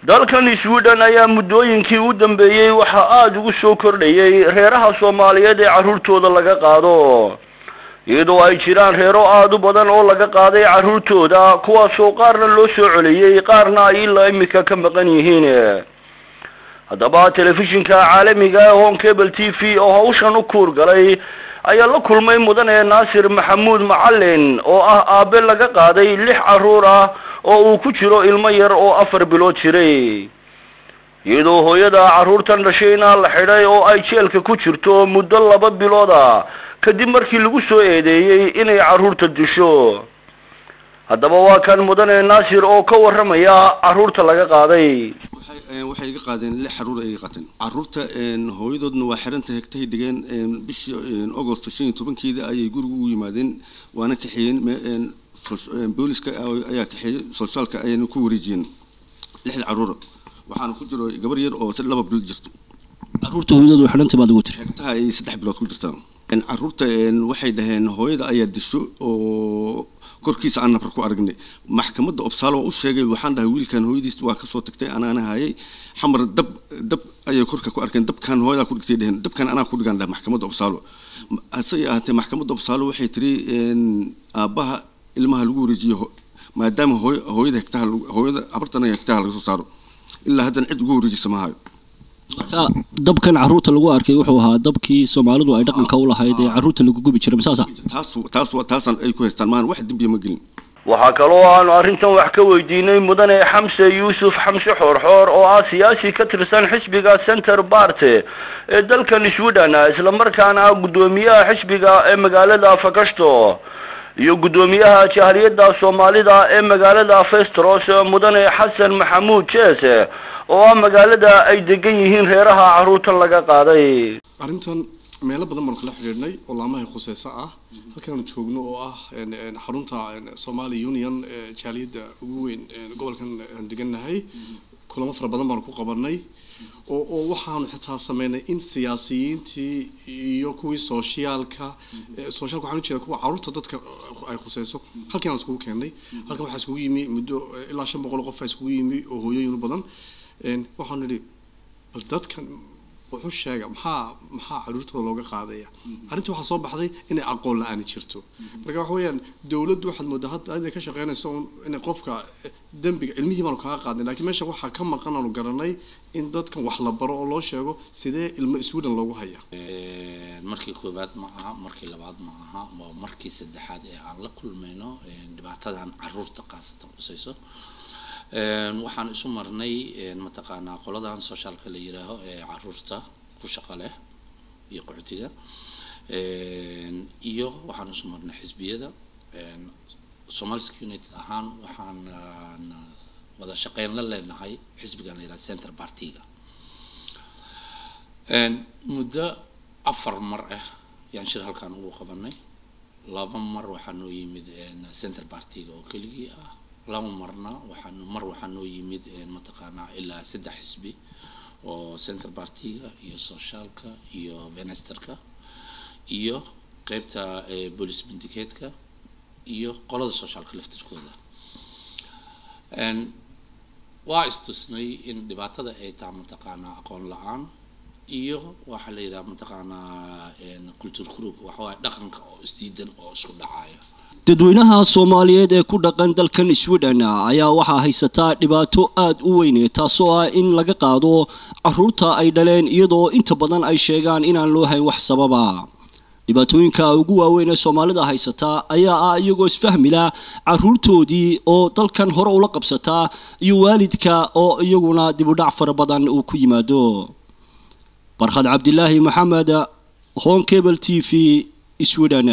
dalkan Sweden ayaa muddooyinkii u dambeeyay waxa aad ugu soo kordhayay reeraha Soomaaliyeed ee carruurtooda laga qaado iyadoo ay jiraan reero aad u badan oo laga qaaday carruurtooda kuwaas oo qaarna loo soo celiyay qaarna ay ilaa imika ka maqan yihiin haddaba telefishinka caalamiga ah Home Cable TV oo hawshan u kuur galay ayaa la kulmay mudane Naasir Maxamuud Macallin oo ah aabe laga qaaday 6 carruur ah oo uu ku jiro ilmo yar oo 4 bilood jiray iyadoo hooyada carruurtan dhashayna la xidhay oo ay jeelka ku jirto muddo 2 bilood ah kadib markii lagu soo eedeeyay inay carruurta disho haddaba waa kan mudane Naasir oo ka waramaya carruurta laga qaaday waxay iga qaadeen 6 carruur ay qaateen carruurta hooyadoodna waa xiranta hegtay dhigeen bishii August 15keeda ayay guriga u yimaadeen waana kaxiyeen booliska ayaa kaxiyay socialka ayay ku wareejiyeen 6 carruur waxaan ku jiro gabar yar oo 2 bilood jirto carruurta hooyadoodu xiranta baad ugu tirtay hegtaha ay 3 bilood ku jirtaan carruurta waxay dhaheen hooyada ayaa disho oo korkiisa aan nabar ku aragnay maxkamadda Uppsala oo u sheegay waxaan dhahay wiilkan hooyadiis waa ka soo tagtay anaana hayay xamar dab ayay korka ku arkeen dabkan hooyada ku dhigtay dhaheen dabkan anaa ku dhigan dhahay maxkamadda Uppsala asay ahaatee maxkamadda Uppsala waxay tiri aabaha ilmaha lagu wareejiyo maadaama hooyada hegtaha hooyada abartana hegtaha laga soo saaro ilaa hadan cid ugu wareejisa ma hayo marka dabkan carruurta lagu arkay wuxuu ahaa dabkii Soomaalidu ay dhaqanka u lahayd ee carruurta lagu gubi jiray misaasa taasan ay ku haystaan maan wax dambiye ma gelin waxa kaloo aan arrintan wax ka weydiinay mudane Xamse Yuusuf Xamse Xorxor oo ah siyaasi ka tirsan xisbiga Center Party ee dalkan Sweden isla markaana gudoomiyaha xisbiga ee magaalada Fakasto iyo gudoomiyaha jahariyada Soomaalida ee magaalada Festros mudane Xasan Maxamuud Jeese oo magaalada ay degan yihiin reeraha carruurta laga qaaday arrintan meelo badan baan kala xiriirnay oo laamaha khusaysa ah halkaan joogno oo ah xarunta Somali Union jaaliyada ugu weyn gobolkan degannahay kulamo fara badan baan ku qabanay oo waxaan xitaa sameynay in siyaasiyiintii iyo kuwii socialka waxaan jeedaa kuwa carruurta dadka ay khusayso halkaan isku keenay halkan waxa isku yimi muddo ilaa 500 qof isku yimi oo hooyooyin badan waxaan nidhi bal dadkan wuxuu sheegay maxaa carruurtooda looga qaadaya arrintii waxa soo baxday inay aqoon la'aan jirto marka waxa weeyaan dawladdu waxaad moodaa hadda ay ka shaqeynayso in qofka dambiga ilmihii baan ka qaadnay laakiin meesha waxa ka maqan aanu garanay in dadkan wax la baro oo loo sheego sidee ilmo Sweden loogu hayaa markii koobaad ma aha markii labaad ma aha markii saddexaad ee aan la kulmayno dhibaatadan carruurta qaasatan qusayso waxaan isu marnay mataqaanaa qoladan socialka la yiraahdo ee carruurta ku shaqo leh iyo qoxtiga iyo waxaan isu marnay xisbiyada Somali United ahaan waxaan wada shaqeyn la leenahay xisbiga la yiraahdo Center Party-ga muddo 4 mar ah yaan shir halkaan ugu qabanay 2 mar waxaan noo yimid Center Party-ga oo keligii ah lama marna waxaan noo yimid mataqaanaa ilaa 3 xisbi oo Center Party-ga iyo socialka iyo Venesterka iyo qaybta police syndicate-ka iyo qolada socialka laftirkooda waa istusnay in dhibaatada ay tahay mataqaanaa aqoon la'aan iyo waxa la yiraahdo mataqaanaa culture group waxa dhaqanka oo isdiidan oo isku dhacaya dadweynaha Soomaaliyeed ee ku dhaqan dalkan Sweden ayaa waxa haysata dhibaato aad u weyn taasoo ah in laga qaado carruurta ay dhaleen iyadoo inta badan ay sheegaan inaan loo hayn wax sababa dhibaatooyinka ugu waaweyn ee Soomaalida haysata ayaa ah iyagoo isfahmila carruurtoodii oo dalkan hore ula qabsata iyo waalidka oo iyaguna dib u dhac fara badan uu ku yimaado Barkhad Cabdilaahi Maxamed Home Cable TV Sweden